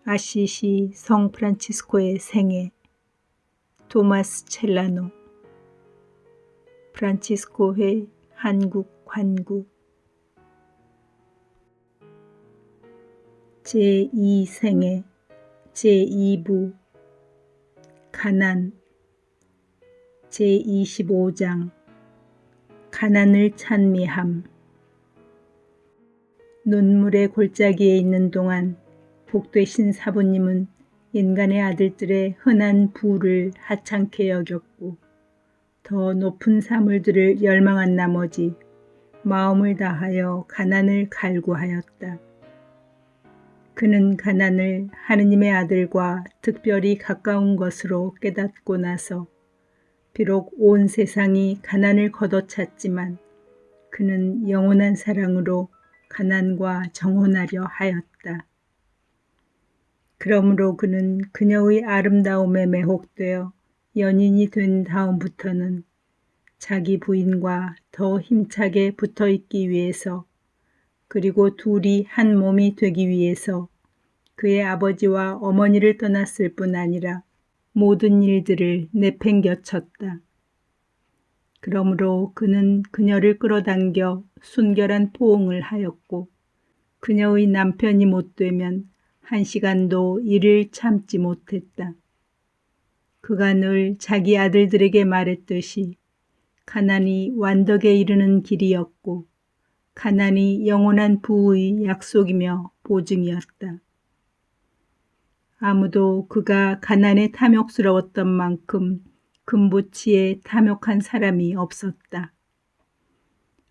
아시시 성 프란치스코의 생애. 토마스 첼라노. 프란치스코회 한국 관구. 제2생애 제2부 가난. 제25장 가난을 찬미함. 눈물의 골짜기에 있는 동안 복되신 사부님은 인간의 아들들의 흔한 부를 하찮게 여겼고 더 높은 사물들을 열망한 나머지 마음을 다하여 가난을 갈구하였다. 그는 가난을 하느님의 아들과 특별히 가까운 것으로 깨닫고 나서 비록 온 세상이 가난을 걷어찼지만 그는 영원한 사랑으로 가난과 정혼하려 하였다. 그러므로 그는 그녀의 아름다움에 매혹되어 연인이 된 다음부터는 자기 부인과 더 힘차게 붙어 있기 위해서 그리고 둘이 한 몸이 되기 위해서 그의 아버지와 어머니를 떠났을 뿐 아니라 모든 일들을 내팽겨쳤다. 그러므로 그는 그녀를 끌어당겨 순결한 포옹을 하였고 그녀의 남편이 못되면 1시간도 이를 참지 못했다. 그가 늘 자기 아들들에게 말했듯이 가난이 완덕에 이르는 길이었고 가난이 영원한 부의 약속이며 보증이었다. 아무도 그가 가난에 탐욕스러웠던 만큼 금부치에 탐욕한 사람이 없었다.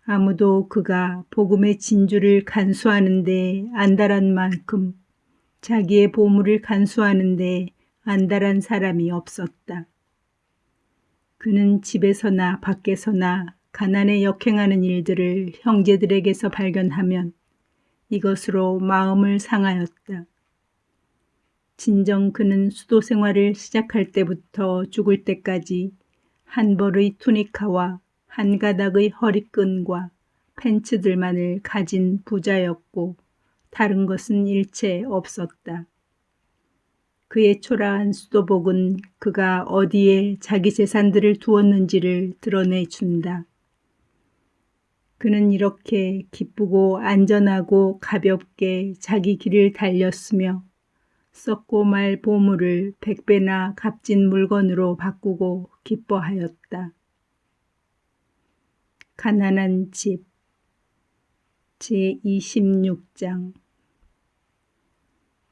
아무도 그가 복음의 진주를 간수하는 데 안달한 만큼 자기의 보물을 간수하는 데 안달한 사람이 없었다. 그는 집에서나 밖에서나 가난에 역행하는 일들을 형제들에게서 발견하면 이것으로 마음을 상하였다. 진정 그는 수도 생활을 시작할 때부터 죽을 때까지 한 벌의 투니카와 한 가닥의 허리끈과 팬츠들만을 가진 부자였고 다른 것은 일체 없었다. 그의 초라한 수도복은 그가 어디에 자기 재산들을 두었는지를 드러내준다. 그는 이렇게 기쁘고 안전하고 가볍게 자기 길을 달렸으며 썩고 말 보물을 100배나 값진 물건으로 바꾸고 기뻐하였다. 가난한 집 제26장.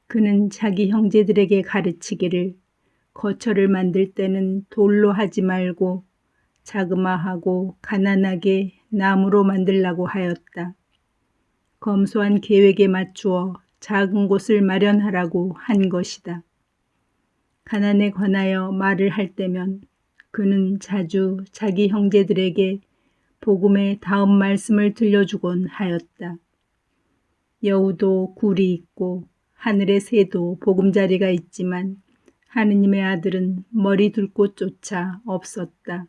그는 자기 형제들에게 가르치기를 거처를 만들 때는 돌로 하지 말고 자그마하고 가난하게 나무로 만들라고 하였다. 검소한 계획에 맞추어 작은 곳을 마련하라고 한 것이다. 가난에 관하여 말을 할 때면 그는 자주 자기 형제들에게 복음의 다음 말씀을 들려주곤 하였다. 여우도 굴이 있고 하늘의 새도 보금자리가 있지만 하느님의 아들은 머리 둘 곳조차 없었다.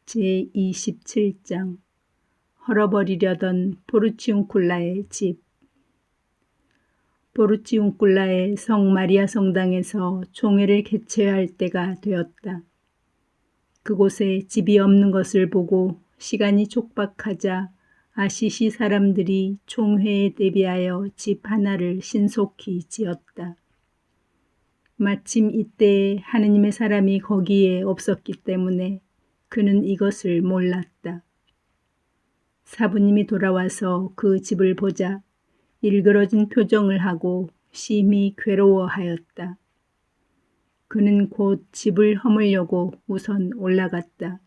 제27장 헐어버리려던 포르치웅쿨라의 집. 포르치웅쿨라의 성 마리아 성당에서 총회를 개최할 때가 되었다. 그곳에 집이 없는 것을 보고 시간이 촉박하자 아시시 사람들이 총회에 대비하여 집 하나를 신속히 지었다. 마침 이때에 하느님의 사람이 거기에 없었기 때문에 그는 이것을 몰랐다. 사부님이 돌아와서 그 집을 보자 일그러진 표정을 하고 심히 괴로워하였다. 그는 곧 집을 허물려고 우선 올라갔다.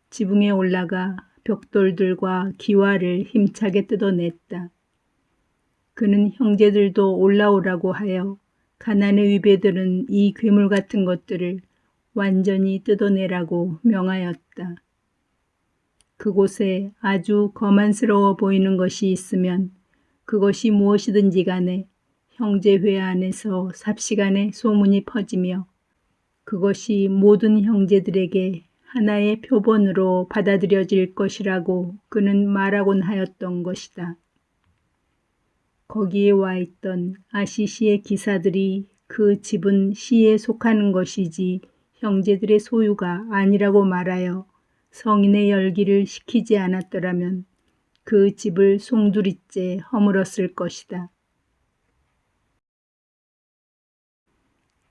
지붕에 올라가 벽돌들과 기와를 힘차게 뜯어냈다. 그는 형제들도 올라오라고 하여 가난의 위배들은 이 괴물 같은 것들을 완전히 뜯어내라고 명하였다. 그곳에 아주 거만스러워 보이는 것이 있으면 그것이 무엇이든지 간에 형제회 안에서 삽시간에 소문이 퍼지며 그것이 모든 형제들에게 하나의 표본으로 받아들여질 것이라고 그는 말하곤 하였던 것이다. 거기에 와 있던 아시시의 기사들이 그 집은 시에 속하는 것이지 형제들의 소유가 아니라고 말하여 성인의 열기를 식히지 않았더라면 그 집을 송두리째 허물었을 것이다.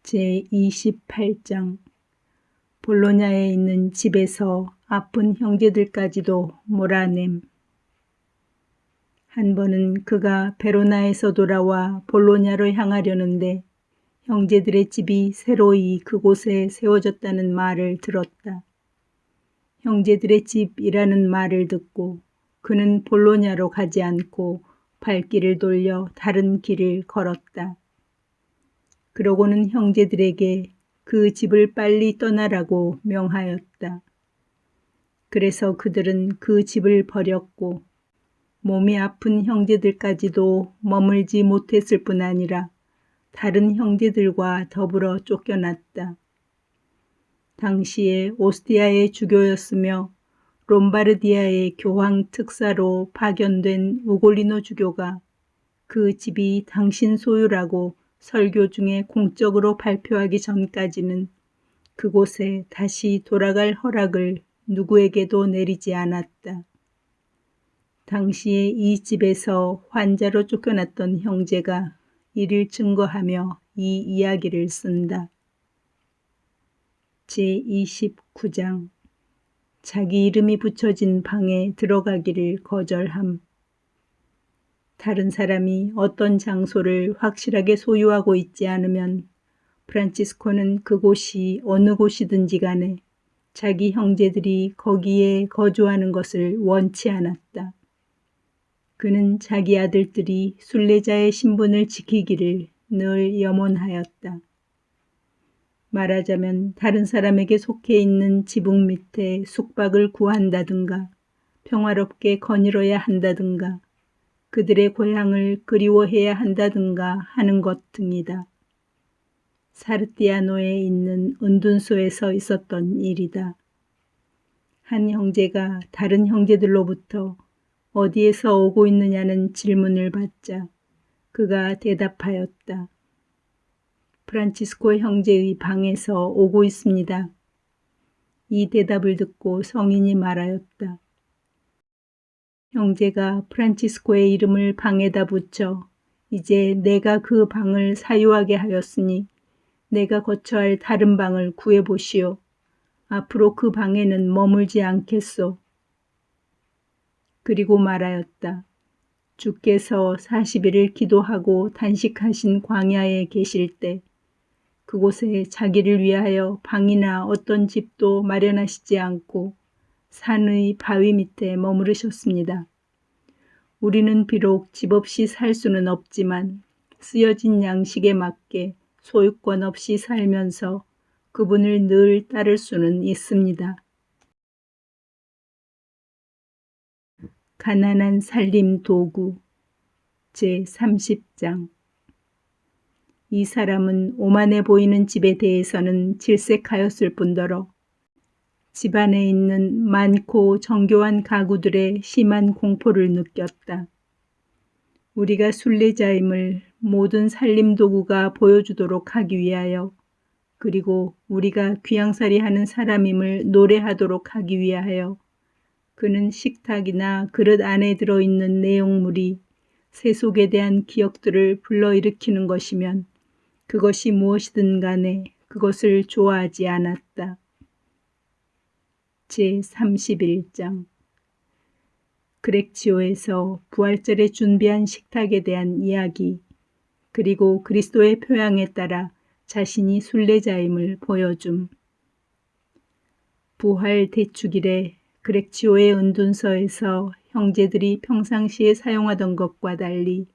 제28장 볼로냐에 있는 집에서 아픈 형제들까지도 몰아냄. 한 번은 그가 베로나에서 돌아와 볼로냐로 향하려는데 형제들의 집이 새로이 그곳에 세워졌다는 말을 들었다. 형제들의 집이라는 말을 듣고 그는 볼로냐로 가지 않고 발길을 돌려 다른 길을 걸었다. 그러고는 형제들에게 그 집을 빨리 떠나라고 명하였다. 그래서 그들은 그 집을 버렸고 몸이 아픈 형제들까지도 머물지 못했을 뿐 아니라 다른 형제들과 더불어 쫓겨났다. 당시에 오스티아의 주교였으며 롬바르디아의 교황 특사로 파견된 우골리노 주교가 그 집이 당신 소유라고 설교 중에 공적으로 발표하기 전까지는 그곳에 다시 돌아갈 허락을 누구에게도 내리지 않았다. 당시에 이 집에서 환자로 쫓겨났던 형제가 이를 증거하며 이 이야기를 쓴다. 제29장 자기 이름이 붙여진 방에 들어가기를 거절함. 다른 사람이 어떤 장소를 확실하게 소유하고 있지 않으면 프란치스코는 그곳이 어느 곳이든지 간에 자기 형제들이 거기에 거주하는 것을 원치 않았다. 그는 자기 아들들이 순례자의 신분을 지키기를 늘 염원하였다. 말하자면 다른 사람에게 속해 있는 지붕 밑에 숙박을 구한다든가 평화롭게 거닐어야 한다든가 그들의 고향을 그리워해야 한다든가 하는 것 등이다. 사르티아노에 있는 은둔소에서 있었던 일이다. 한 형제가 다른 형제들로부터 어디에서 오고 있느냐는 질문을 받자 그가 대답하였다. 프란치스코 형제의 방에서 오고 있습니다. 이 대답을 듣고 성인이 말하였다. 형제가 프란치스코의 이름을 방에다 붙여 이제 내가 그 방을 사유하게 하였으니 내가 거처할 다른 방을 구해보시오. 앞으로 그 방에는 머물지 않겠소. 그리고 말하였다. 주께서 40일을 기도하고 단식하신 광야에 계실 때 그곳에 자기를 위하여 방이나 어떤 집도 마련하시지 않고 산의 바위 밑에 머무르셨습니다. 우리는 비록 집 없이 살 수는 없지만 쓰여진 양식에 맞게 소유권 없이 살면서 그분을 늘 따를 수는 있습니다. 가난한 살림 도구 제30장 이 사람은 오만해 보이는 집에 대해서는 질색하였을 뿐더러 집안에 있는 많고 정교한 가구들의 심한 공포를 느꼈다. 우리가 순례자임을 모든 살림 도구가 보여주도록 하기 위하여 그리고 우리가 귀양살이하는 사람임을 노래하도록 하기 위하여 그는 식탁이나 그릇 안에 들어있는 내용물이 세속에 대한 기억들을 불러일으키는 것이면 그것이 무엇이든 간에 그것을 좋아하지 않았다. 제31장 그렉치오에서 부활절에 준비한 식탁에 대한 이야기 그리고 그리스도의 표양에 따라 자신이 순례자임을 보여줌. 부활 대축일에 그렉치오의 은둔서에서 형제들이 평상시에 사용하던 것과 달리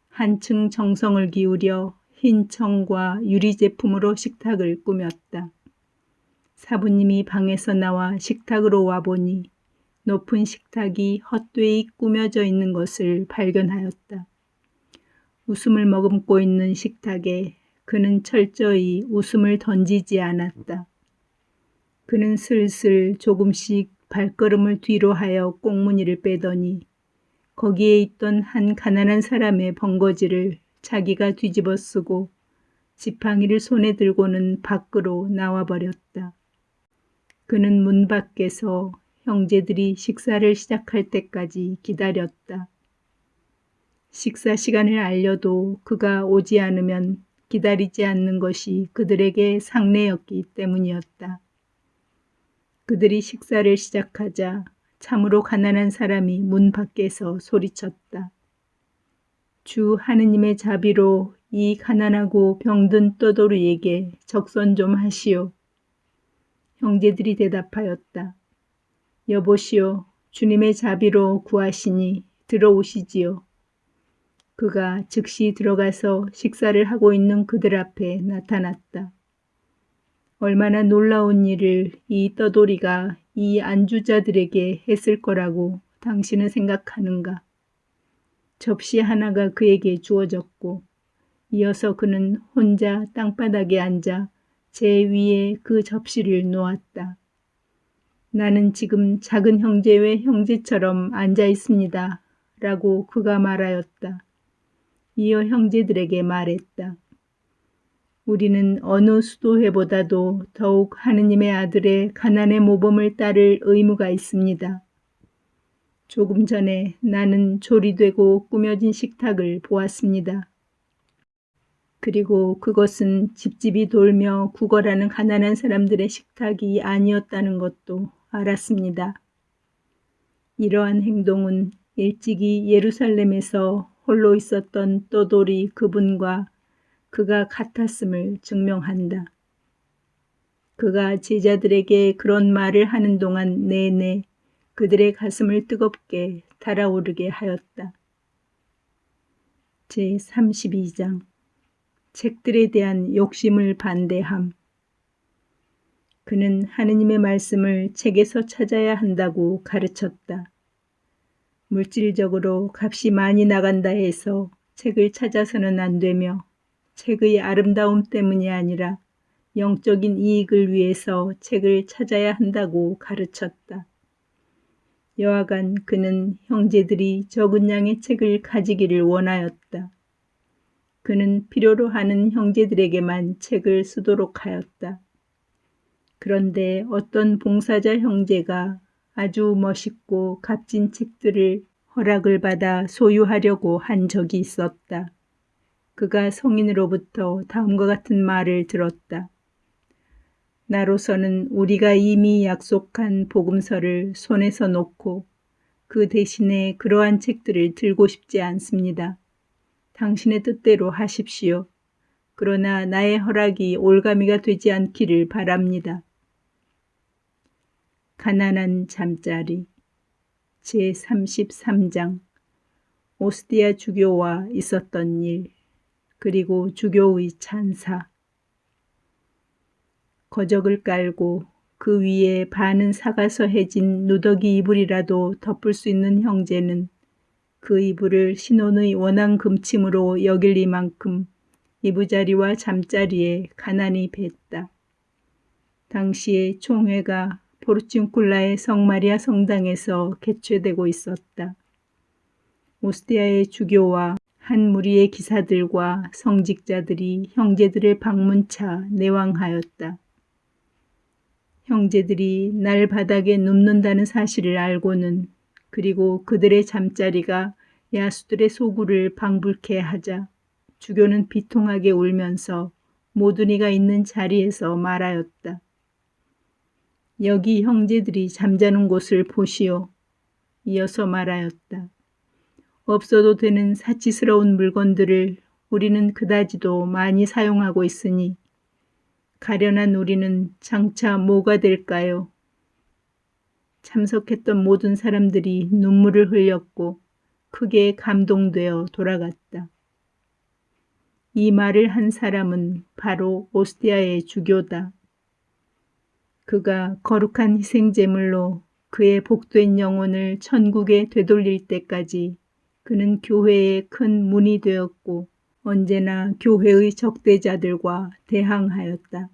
한층 정성을 기울여 흰 청과 유리 제품으로 식탁을 꾸몄다. 사부님이 방에서 나와 식탁으로 와보니 높은 식탁이 헛되이 꾸며져 있는 것을 발견하였다. 웃음을 머금고 있는 식탁에 그는 철저히 웃음을 던지지 않았다. 그는 슬슬 조금씩 발걸음을 뒤로 하여 꽁무니를 빼더니 거기에 있던 한 가난한 사람의 번거지를 자기가 뒤집어 쓰고 지팡이를 손에 들고는 밖으로 나와버렸다. 그는 문 밖에서 형제들이 식사를 시작할 때까지 기다렸다. 식사 시간을 알려도 그가 오지 않으면 기다리지 않는 것이 그들에게 상례였기 때문이었다. 그들이 식사를 시작하자 참으로 가난한 사람이 문 밖에서 소리쳤다. 주 하느님의 자비로 이 가난하고 병든 떠돌이에게 적선 좀 하시오. 형제들이 대답하였다. 여보시오, 주님의 자비로 구하시니 들어오시지요. 그가 즉시 들어가서 식사를 하고 있는 그들 앞에 나타났다. 얼마나 놀라운 일을 이 떠돌이가 이 안주자들에게 했을 거라고 당신은 생각하는가? 접시 하나가 그에게 주어졌고 이어서 그는 혼자 땅바닥에 앉아 제 위에 그 접시를 놓았다. 나는 지금 작은 형제 외 형제처럼 앉아 있습니다. 라고 그가 말하였다. 이어 형제들에게 말했다. 우리는 어느 수도회보다도 더욱 하느님의 아들의 가난의 모범을 따를 의무가 있습니다. 조금 전에 나는 조리되고 꾸며진 식탁을 보았습니다. 그리고 그것은 집집이 돌며 구걸하는 가난한 사람들의 식탁이 아니었다는 것도 알았습니다. 이러한 행동은 일찍이 예루살렘에서 홀로 있었던 떠돌이 그분과 그가 같았음을 증명한다. 그가 제자들에게 그런 말을 하는 동안 내내 그들의 가슴을 뜨겁게 달아오르게 하였다. 제32장 책들에 대한 욕심을 반대함. 그는 하느님의 말씀을 책에서 찾아야 한다고 가르쳤다. 물질적으로 값이 많이 나간다 해서 책을 찾아서는 안 되며 책의 아름다움 때문이 아니라 영적인 이익을 위해서 책을 찾아야 한다고 가르쳤다. 여하간 그는 형제들이 적은 양의 책을 가지기를 원하였다. 그는 필요로 하는 형제들에게만 책을 쓰도록 하였다. 그런데 어떤 봉사자 형제가 아주 멋있고 값진 책들을 허락을 받아 소유하려고 한 적이 있었다. 그가 성인으로부터 다음과 같은 말을 들었다. 나로서는 우리가 이미 약속한 복음서를 손에서 놓고 그 대신에 그러한 책들을 들고 싶지 않습니다. 당신의 뜻대로 하십시오. 그러나 나의 허락이 올가미가 되지 않기를 바랍니다. 가난한 잠자리 제33장 오스티아 주교와 있었던 일 그리고 주교의 찬사. 거적을 깔고 그 위에 반은 사가서 해진 누더기 이불이라도 덮을 수 있는 형제는 그 이불을 신혼의 원한 금침으로 여길 이만큼 이부자리와 잠자리에 가난히 뱄다. 당시에 총회가 포르친쿨라의 성마리아 성당에서 개최되고 있었다. 오스티아의 주교와 한 무리의 기사들과 성직자들이 형제들을 방문차 내왕하였다. 형제들이 날 바닥에 눕는다는 사실을 알고는 그리고 그들의 잠자리가 야수들의 소굴을 방불케 하자 주교는 비통하게 울면서 모든 이가 있는 자리에서 말하였다. 여기 형제들이 잠자는 곳을 보시오. 이어서 말하였다. 없어도 되는 사치스러운 물건들을 우리는 그다지도 많이 사용하고 있으니 가련한 우리는 장차 뭐가 될까요? 참석했던 모든 사람들이 눈물을 흘렸고 크게 감동되어 돌아갔다. 이 말을 한 사람은 바로 오스티아의 주교다. 그가 거룩한 희생제물로 그의 복된 영혼을 천국에 되돌릴 때까지 그는 교회의 큰 문이 되었고 언제나 교회의 적대자들과 대항하였다.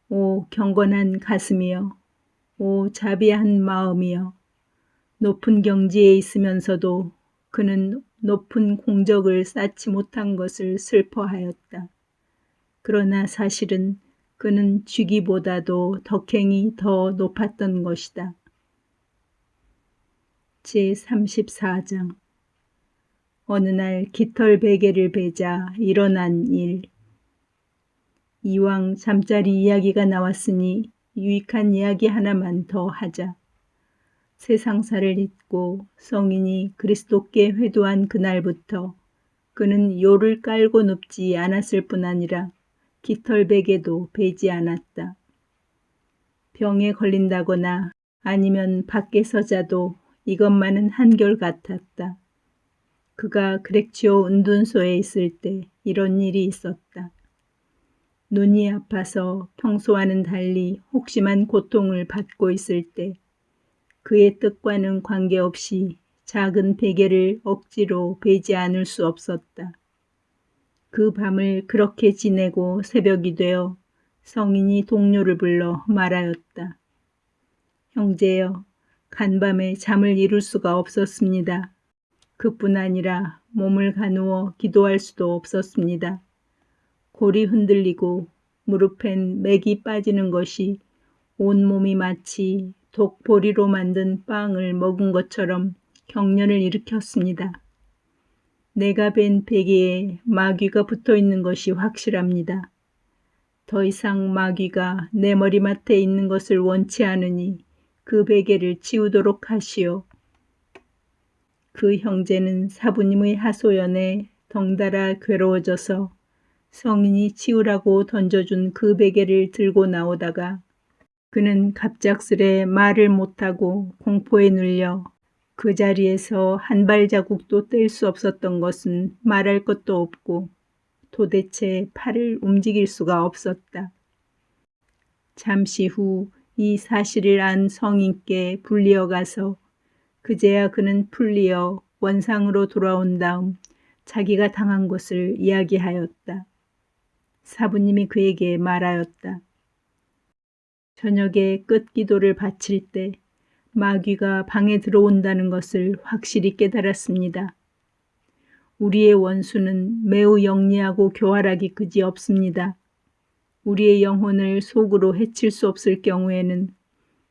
오 경건한 가슴이여, 오 자비한 마음이여, 높은 경지에 있으면서도 그는 높은 공적을 쌓지 못한 것을 슬퍼하였다. 그러나 사실은 그는 쥐기보다도 덕행이 더 높았던 것이다. 제34장 어느 날 깃털 베개를 베자 일어난 일. 이왕 잠자리 이야기가 나왔으니 유익한 이야기 하나만 더 하자. 세상사를 잊고 성인이 그리스도께 회도한 그날부터 그는 요를 깔고 눕지 않았을 뿐 아니라 깃털 베개도 베지 않았다. 병에 걸린다거나 아니면 밖에서 자도 이것만은 한결같았다. 그가 그렉치오 은둔소에 있을 때 이런 일이 있었다. 눈이 아파서 평소와는 달리 혹심한 고통을 받고 있을 때 그의 뜻과는 관계없이 작은 베개를 억지로 베지 않을 수 없었다. 그 밤을 그렇게 지내고 새벽이 되어 성인이 동료를 불러 말하였다. 형제여, 간밤에 잠을 이룰 수가 없었습니다. 그뿐 아니라 몸을 가누어 기도할 수도 없었습니다. 골이 흔들리고 무릎엔 맥이 빠지는 것이 온몸이 마치 독보리로 만든 빵을 먹은 것처럼 경련을 일으켰습니다. 내가 벤 베개에 마귀가 붙어 있는 것이 확실합니다. 더 이상 마귀가 내 머리맡에 있는 것을 원치 않으니 그 베개를 치우도록 하시오. 그 형제는 사부님의 하소연에 덩달아 괴로워져서 성인이 치우라고 던져준 그 베개를 들고 나오다가 그는 갑작스레 말을 못하고 공포에 눌려 그 자리에서 한 발자국도 뗄 수 없었던 것은 말할 것도 없고 도대체 팔을 움직일 수가 없었다. 잠시 후 이 사실을 안 성인께 불리어 가서 그제야 그는 풀리어 원상으로 돌아온 다음 자기가 당한 것을 이야기하였다. 사부님이 그에게 말하였다. 저녁에 끝기도를 바칠 때 마귀가 방에 들어온다는 것을 확실히 깨달았습니다. 우리의 원수는 매우 영리하고 교활하기 그지없습니다. 우리의 영혼을 속으로 해칠 수 없을 경우에는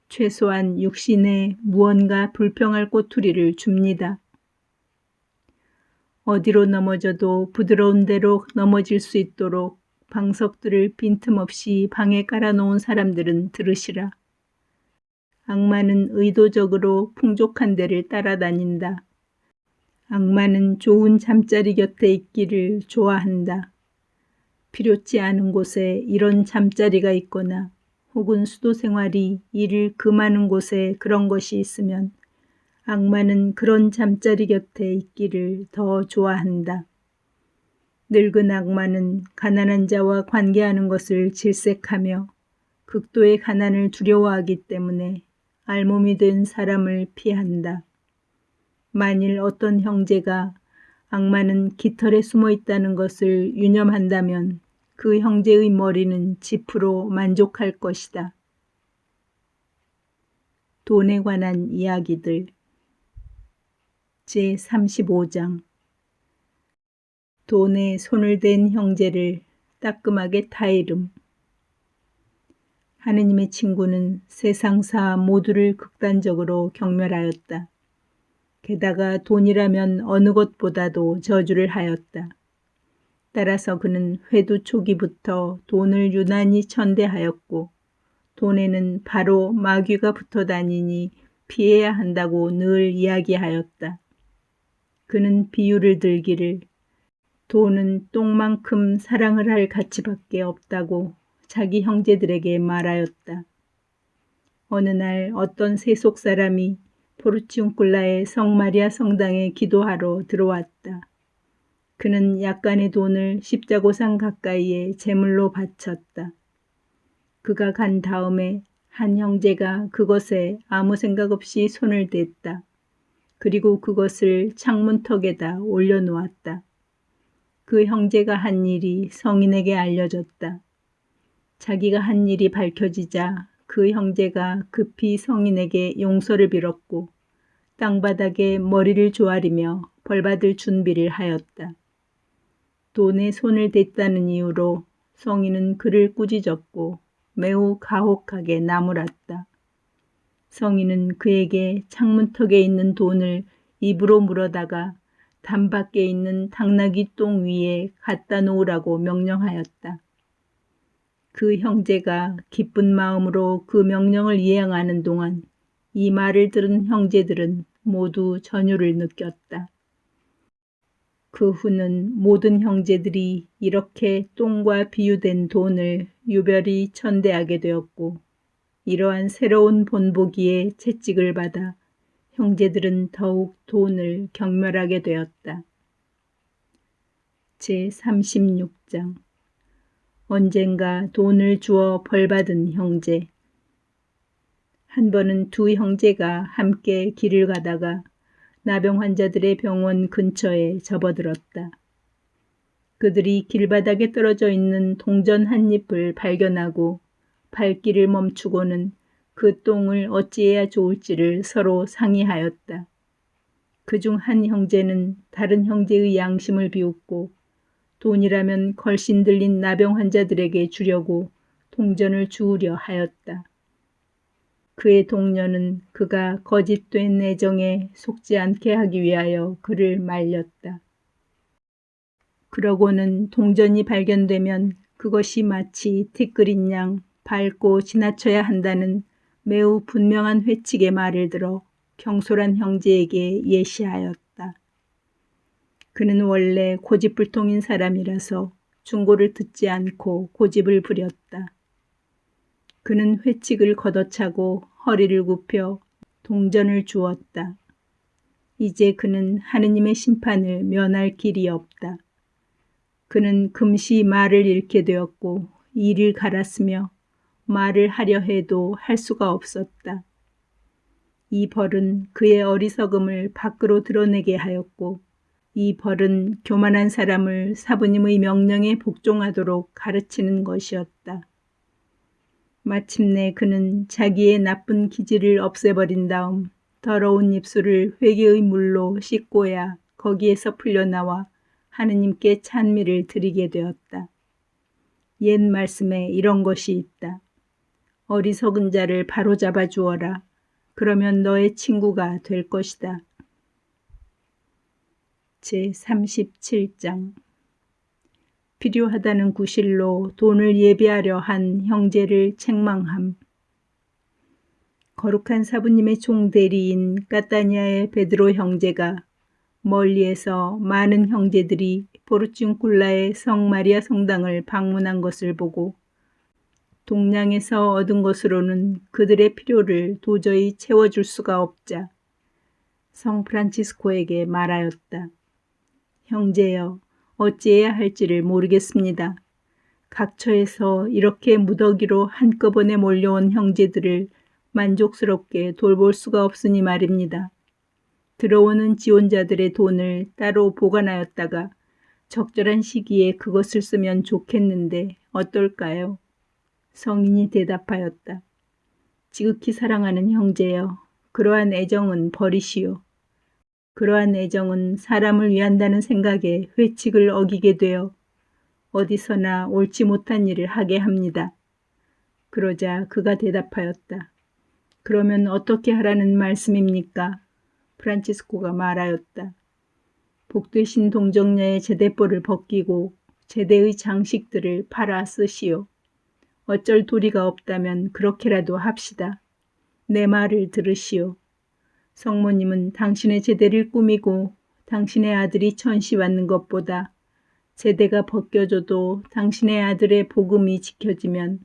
최소한 육신에 무언가 불평할 꼬투리를 줍니다. 어디로 넘어져도 부드러운 대로 넘어질 수 있도록 방석들을 빈틈없이 방에 깔아놓은 사람들은 들으시라. 악마는 의도적으로 풍족한 데를 따라다닌다. 악마는 좋은 잠자리 곁에 있기를 좋아한다. 필요치 않은 곳에 이런 잠자리가 있거나 혹은 수도 생활이 일을 금하는 곳에 그런 것이 있으면 악마는 그런 잠자리 곁에 있기를 더 좋아한다. 늙은 악마는 가난한 자와 관계하는 것을 질색하며 극도의 가난을 두려워하기 때문에 알몸이 된 사람을 피한다. 만일 어떤 형제가 악마는 깃털에 숨어 있다는 것을 유념한다면 그 형제의 머리는 지푸로 만족할 것이다. 돈에 관한 이야기들 제35장 돈에 손을 댄 형제를 따끔하게 타이름. 하느님의 친구는 세상사 모두를 극단적으로 경멸하였다. 게다가 돈이라면 어느 것보다도 저주를 하였다. 따라서 그는 회두 초기부터 돈을 유난히 천대하였고 돈에는 바로 마귀가 붙어 다니니 피해야 한다고 늘 이야기하였다. 그는 비유를 들기를 돈은 똥만큼 사랑을 할 가치밖에 없다고 자기 형제들에게 말하였다. 어느 날 어떤 세속 사람이 포르치움쿨라의 성마리아 성당에 기도하러 들어왔다. 그는 약간의 돈을 십자고상 가까이에 제물로 바쳤다. 그가 간 다음에 한 형제가 그것에 아무 생각 없이 손을 댔다. 그리고 그것을 창문턱에다 올려놓았다. 그 형제가 한 일이 성인에게 알려졌다. 자기가 한 일이 밝혀지자 그 형제가 급히 성인에게 용서를 빌었고 땅바닥에 머리를 조아리며 벌받을 준비를 하였다. 돈에 손을 댔다는 이유로 성인은 그를 꾸짖었고 매우 가혹하게 나무랐다. 성인은 그에게 창문턱에 있는 돈을 입으로 물어다가 담 밖에 있는 당나귀 똥 위에 갖다 놓으라고 명령하였다. 그 형제가 기쁜 마음으로 그 명령을 이행하는 동안 이 말을 들은 형제들은 모두 전율을 느꼈다. 그 후는 모든 형제들이 이렇게 똥과 비유된 돈을 유별히 천대하게 되었고 이러한 새로운 본보기에 채찍을 받아 형제들은 더욱 돈을 경멸하게 되었다. 제36장 언젠가 돈을 주어 벌받은 형제. 한 번은 두 형제가 함께 길을 가다가 나병 환자들의 병원 근처에 접어들었다. 그들이 길바닥에 떨어져 있는 동전 한 잎을 발견하고 발길을 멈추고는 그 똥을 어찌해야 좋을지를 서로 상의하였다. 그중 한 형제는 다른 형제의 양심을 비웃고 돈이라면 걸신 들린 나병 환자들에게 주려고 동전을 주우려 하였다. 그의 동료는 그가 거짓된 애정에 속지 않게 하기 위하여 그를 말렸다. 그러고는 동전이 발견되면 그것이 마치 티끌인 양 밟고 지나쳐야 한다는 매우 분명한 회칙의 말을 들어 경솔한 형제에게 예시하였다. 그는 원래 고집불통인 사람이라서 충고를 듣지 않고 고집을 부렸다. 그는 회칙을 걷어차고 허리를 굽혀 동전을 주었다. 이제 그는 하느님의 심판을 면할 길이 없다. 그는 금시 말을 잃게 되었고 이를 갈았으며 말을 하려 해도 할 수가 없었다. 이 벌은 그의 어리석음을 밖으로 드러내게 하였고 이 벌은 교만한 사람을 사부님의 명령에 복종하도록 가르치는 것이었다. 마침내 그는 자기의 나쁜 기질을 없애버린 다음 더러운 입술을 회개의 물로 씻고야 거기에서 풀려나와 하느님께 찬미를 드리게 되었다. 옛 말씀에 이런 것이 있다. 어리석은 자를 바로잡아 주어라. 그러면 너의 친구가 될 것이다. 제37장 필요하다는 구실로 돈을 예비하려 한 형제를 책망함. 거룩한 사부님의 총대리인 까따니아의 베드로 형제가 멀리에서 많은 형제들이 포르치운쿨라의 성 마리아 성당을 방문한 것을 보고 동량에서 얻은 것으로는 그들의 필요를 도저히 채워줄 수가 없자 성 프란치스코에게 말하였다. 형제여, 어찌해야 할지를 모르겠습니다. 각처에서 이렇게 무더기로 한꺼번에 몰려온 형제들을 만족스럽게 돌볼 수가 없으니 말입니다. 들어오는 지원자들의 돈을 따로 보관하였다가 적절한 시기에 그것을 쓰면 좋겠는데 어떨까요? 성인이 대답하였다. 지극히 사랑하는 형제여, 그러한 애정은 버리시오. 그러한 애정은 사람을 위한다는 생각에 회칙을 어기게 되어 어디서나 옳지 못한 일을 하게 합니다. 그러자 그가 대답하였다. 그러면 어떻게 하라는 말씀입니까? 프란치스코가 말하였다. 복되신 동정녀의 제대뽀를 벗기고 제대의 장식들을 팔아 쓰시오. 어쩔 도리가 없다면 그렇게라도 합시다. 내 말을 들으시오. 성모님은 당신의 제대를 꾸미고 당신의 아들이 천시받는 것보다 제대가 벗겨져도 당신의 아들의 복음이 지켜지면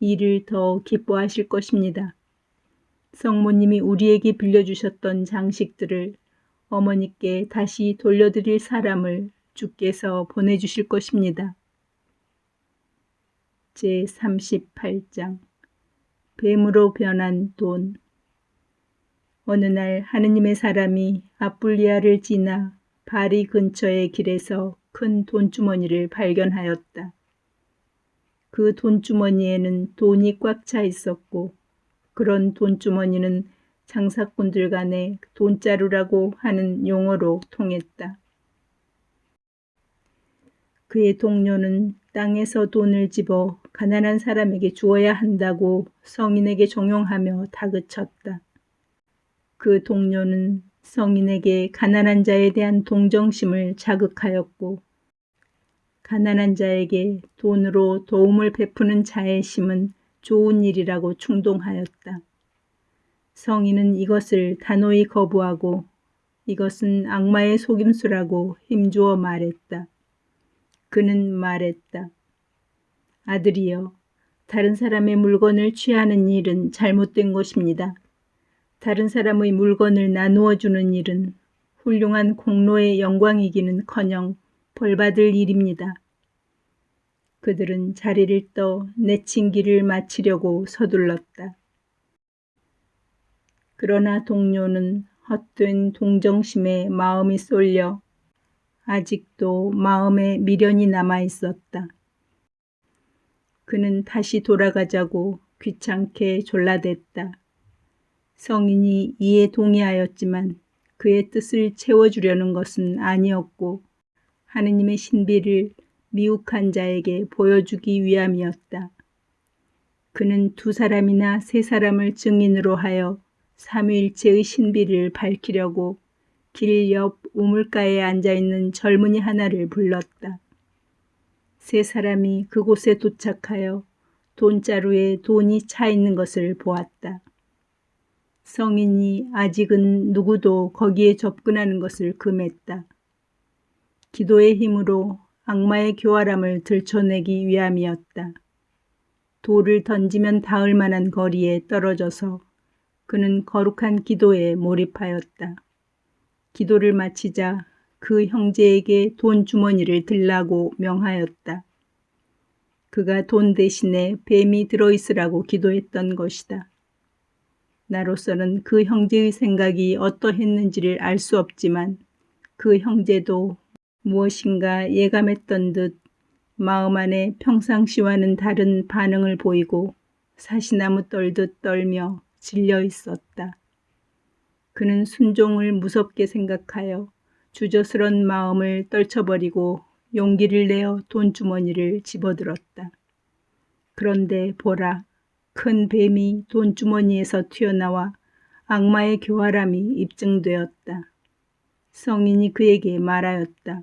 이를 더 기뻐하실 것입니다. 성모님이 우리에게 빌려주셨던 장식들을 어머니께 다시 돌려드릴 사람을 주께서 보내주실 것입니다. 제38장 뱀으로 변한 돈. 어느 날 하느님의 사람이 아뿔리아를 지나 바리 근처의 길에서 큰 돈주머니를 발견하였다. 그 돈주머니에는 돈이 꽉 차 있었고 그런 돈주머니는 장사꾼들 간에 돈자루라고 하는 용어로 통했다. 그의 동료는 땅에서 돈을 집어 가난한 사람에게 주어야 한다고 성인에게 종용하며 다그쳤다. 그 동료는 성인에게 가난한 자에 대한 동정심을 자극하였고 가난한 자에게 돈으로 도움을 베푸는 자애심은 좋은 일이라고 충동하였다. 성인은 이것을 단호히 거부하고 이것은 악마의 속임수라고 힘주어 말했다. 그는 말했다. 아들이여, 다른 사람의 물건을 취하는 일은 잘못된 것입니다. 다른 사람의 물건을 나누어 주는 일은 훌륭한 공로의 영광이기는커녕 벌받을 일입니다. 그들은 자리를 떠 내친 길을 마치려고 서둘렀다. 그러나 동료는 헛된 동정심에 마음이 쏠려 아직도 마음에 미련이 남아 있었다. 그는 다시 돌아가자고 귀찮게 졸라댔다. 성인이 이에 동의하였지만 그의 뜻을 채워주려는 것은 아니었고 하느님의 신비를 미혹한 자에게 보여주기 위함이었다. 그는 2사람이나 3사람을 증인으로 하여 삼위일체의 신비를 밝히려고 길 옆 우물가에 앉아있는 젊은이 하나를 불렀다. 3사람이 그곳에 도착하여 돈자루에 돈이 차 있는 것을 보았다. 성인이 아직은 누구도 거기에 접근하는 것을 금했다. 기도의 힘으로 악마의 교활함을 들춰내기 위함이었다. 돌을 던지면 닿을 만한 거리에 떨어져서 그는 거룩한 기도에 몰입하였다. 기도를 마치자 그 형제에게 돈 주머니를 들라고 명하였다. 그가 돈 대신에 뱀이 들어있으라고 기도했던 것이다. 나로서는 그 형제의 생각이 어떠했는지를 알 수 없지만 그 형제도 무엇인가 예감했던 듯 마음 안에 평상시와는 다른 반응을 보이고 사시나무 떨듯 떨며 질려 있었다. 그는 순종을 무섭게 생각하여 주저스런 마음을 떨쳐버리고 용기를 내어 돈주머니를 집어들었다. 그런데 보라, 큰 뱀이 돈주머니에서 튀어나와 악마의 교활함이 입증되었다. 성인이 그에게 말하였다.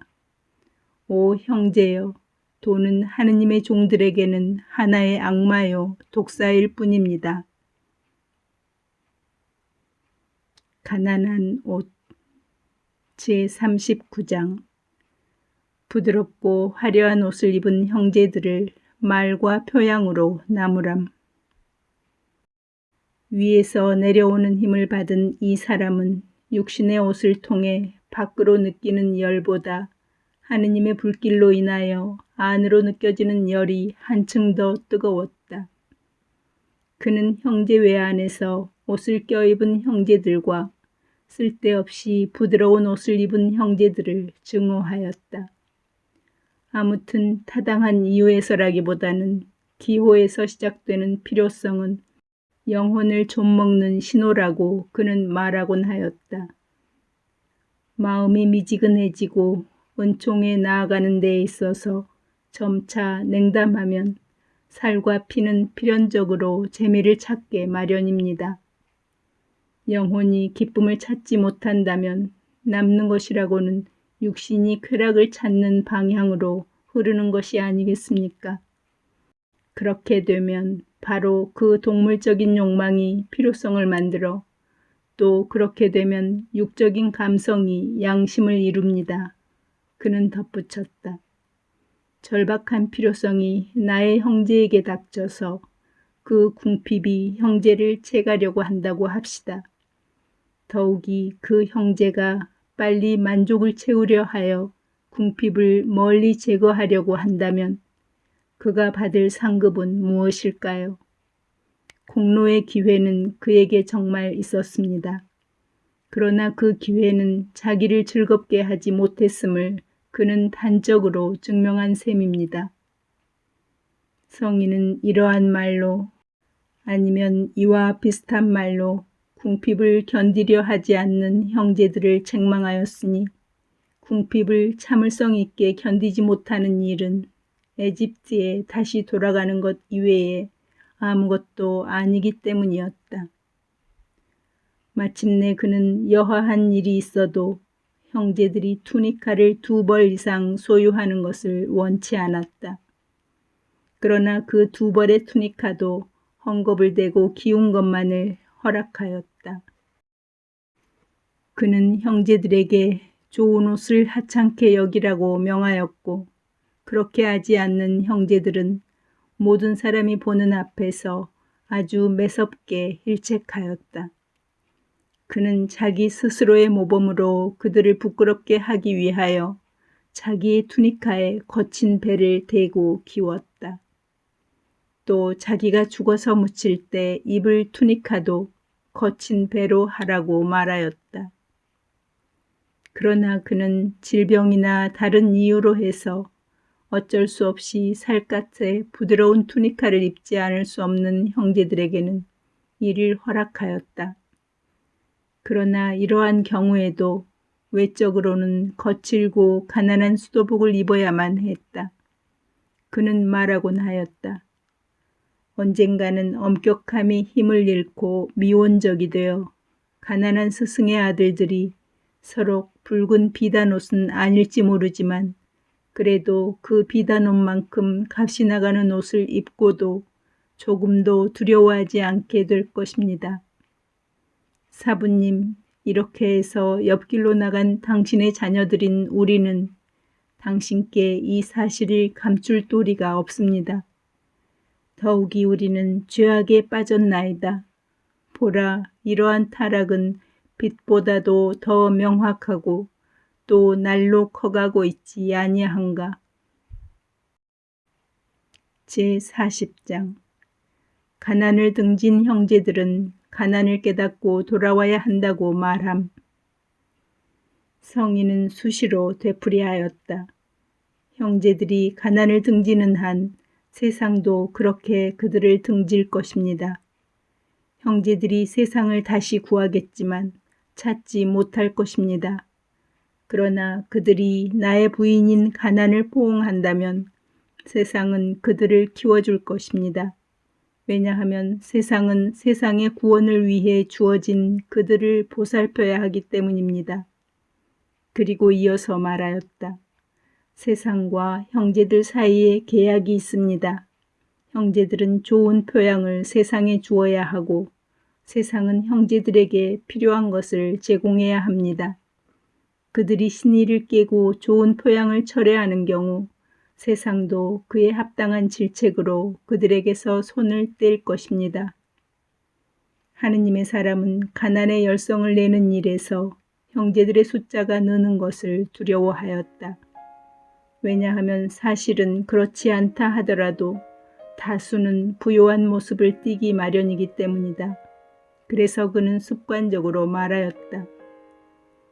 오 형제여, 돈은 하느님의 종들에게는 하나의 악마요 독사일 뿐입니다. 가난한 옷 제39장 부드럽고 화려한 옷을 입은 형제들을 말과 표양으로 나무람. 위에서 내려오는 힘을 받은 이 사람은 육신의 옷을 통해 밖으로 느끼는 열보다 하느님의 불길로 인하여 안으로 느껴지는 열이 한층 더 뜨거웠다. 그는 형제 외안에서 옷을 껴입은 형제들과 쓸데없이 부드러운 옷을 입은 형제들을 증오하였다. 아무튼 타당한 이유에서라기보다는 기호에서 시작되는 필요성은 영혼을 좀먹는 신호라고 그는 말하곤 하였다. 마음이 미지근해지고 은총에 나아가는 데에 있어서 점차 냉담하면 살과 피는 필연적으로 재미를 찾게 마련입니다. 영혼이 기쁨을 찾지 못한다면 남는 것이라고는 육신이 쾌락을 찾는 방향으로 흐르는 것이 아니겠습니까? 그렇게 되면 바로 그 동물적인 욕망이 필요성을 만들어 또 그렇게 되면 육적인 감성이 양심을 이룹니다. 그는 덧붙였다. 절박한 필요성이 나의 형제에게 닥쳐서 그 궁핍이 형제를 채가려고 한다고 합시다. 더욱이 그 형제가 빨리 만족을 채우려 하여 궁핍을 멀리 제거하려고 한다면 그가 받을 상급은 무엇일까요? 공로의 기회는 그에게 정말 있었습니다. 그러나 그 기회는 자기를 즐겁게 하지 못했음을 그는 단적으로 증명한 셈입니다. 성인은 이러한 말로 아니면 이와 비슷한 말로 궁핍을 견디려 하지 않는 형제들을 책망하였으니 궁핍을 참을성 있게 견디지 못하는 일은 에집트에 다시 돌아가는 것 이외에 아무것도 아니기 때문이었다. 마침내 그는 여하한 일이 있어도 형제들이 투니카를 2벌 이상 소유하는 것을 원치 않았다. 그러나 그 2벌의 투니카도 헝겊을 대고 기운 것만을 허락하였다. 그는 형제들에게 좋은 옷을 하찮게 여기라고 명하였고 그렇게 하지 않는 형제들은 모든 사람이 보는 앞에서 아주 매섭게 일책하였다. 그는 자기 스스로의 모범으로 그들을 부끄럽게 하기 위하여 자기의 투니카에 거친 배를 대고 기웠다. 또 자기가 죽어서 묻힐 때 입을 투니카도 거친 배로 하라고 말하였다. 그러나 그는 질병이나 다른 이유로 해서 어쩔 수 없이 살갗에 부드러운 투니카를 입지 않을 수 없는 형제들에게는 이를 허락하였다. 그러나 이러한 경우에도 외적으로는 거칠고 가난한 수도복을 입어야만 했다. 그는 말하곤 하였다. 언젠가는 엄격함이 힘을 잃고 미온적이 되어 가난한 스승의 아들들이 서로 붉은 비단옷은 아닐지 모르지만 그래도 그 비단옷만큼 값이 나가는 옷을 입고도 조금도 두려워하지 않게 될 것입니다. 사부님, 이렇게 해서 옆길로 나간 당신의 자녀들인 우리는 당신께 이 사실을 감출 도리가 없습니다. 더욱이 우리는 죄악에 빠졌나이다. 보라, 이러한 타락은 빛보다도 더 명확하고 또 날로 커가고 있지 아니한가. 제40장 가난을 등진 형제들은 가난을 깨닫고 돌아와야 한다고 말함. 성인은 수시로 되풀이하였다. 형제들이 가난을 등지는 한 세상도 그렇게 그들을 등질 것입니다. 형제들이 세상을 다시 구하겠지만 찾지 못할 것입니다. 그러나 그들이 나의 부인인 가난을 포옹한다면 세상은 그들을 키워줄 것입니다. 왜냐하면 세상은 세상의 구원을 위해 주어진 그들을 보살펴야 하기 때문입니다. 그리고 이어서 말하였다. 세상과 형제들 사이에 계약이 있습니다. 형제들은 좋은 표양을 세상에 주어야 하고 세상은 형제들에게 필요한 것을 제공해야 합니다. 그들이 신의를 깨고 좋은 표양을 철회하는 경우 세상도 그에 합당한 질책으로 그들에게서 손을 뗄 것입니다. 하느님의 사람은 가난의 열성을 내는 일에서 형제들의 숫자가 느는 것을 두려워하였다. 왜냐하면 사실은 그렇지 않다 하더라도 다수는 부요한 모습을 띠기 마련이기 때문이다. 그래서 그는 습관적으로 말하였다.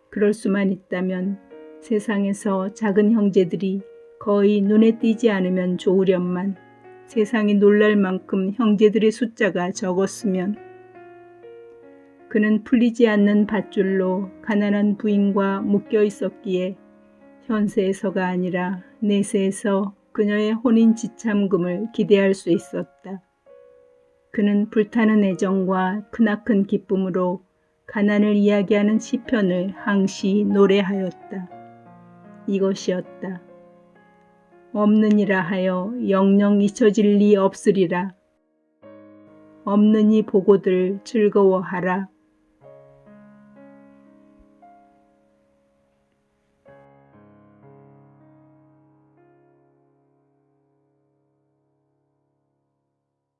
그럴 수만 있다면 세상에서 작은 형제들이 거의 눈에 띄지 않으면 좋으련만 세상이 놀랄 만큼 형제들의 숫자가 적었으면 그는 풀리지 않는 밧줄로 가난한 부인과 묶여 있었기에 현세에서가 아니라 내세에서 그녀의 혼인 지참금을 기대할 수 있었다. 그는 불타는 애정과 크나큰 기쁨으로 가난을 이야기하는 시편을 항시 노래하였다. 이것이었다. 없느니라 하여 영영 잊혀질 리 없으리라. 없느니 보고들 즐거워하라.